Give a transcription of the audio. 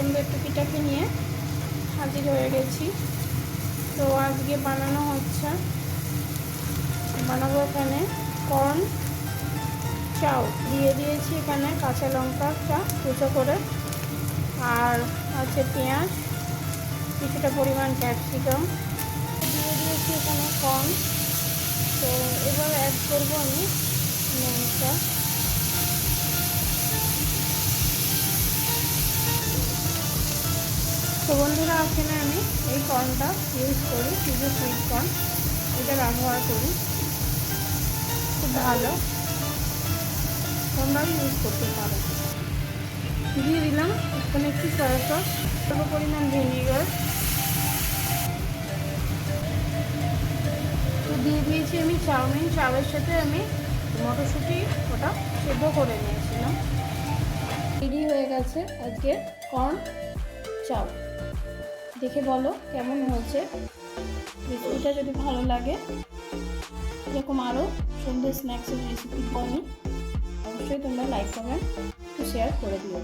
সুন্দর টুকিটাকি নিয়ে হাজির হয়ে গেছি। তো আজকে বানানো হচ্ছে, বানাবো এখানে কর্ন চাউ। দিয়ে দিয়েছি এখানে কাঁচা লঙ্কাটা কুচো করে, আর আছে পেঁয়াজ, কিছুটা পরিমাণ ক্যাপসিকাম, দিয়ে দিয়েছি এখানে কর্ন। তো এবার অ্যাড করবো আমি নুনটা। তো বন্ধুরা, এখানে আমি এই কর্নটা ইউজ করি, কিছু সুইট কর্ন এটা ব্যবহার করি, খুব ভালো, তোমরাও ইউজ করতে পারো। দিয়ে দিলাম এখানে একটু সয়া সস, অল্প পরিমাণ ভিনিগার। তো দিয়ে দিয়েছি আমি চাউমিন। চাউয়ের সাথে আমি মটরশুঁটি ওটা সেদ্ধ করে নিয়েছিলাম। রেডি হয়ে গেছে আজকে কর্ন চাউ। দেখে বলো কেমন হয়েছে। রেসিপিটা যদি ভালো লাগে, এরকম আরও সুন্দর স্ন্যাক্সের রেসিপি আমি অবশ্যই তোমরা লাইক কমেন্ট একটু শেয়ার করে দিও।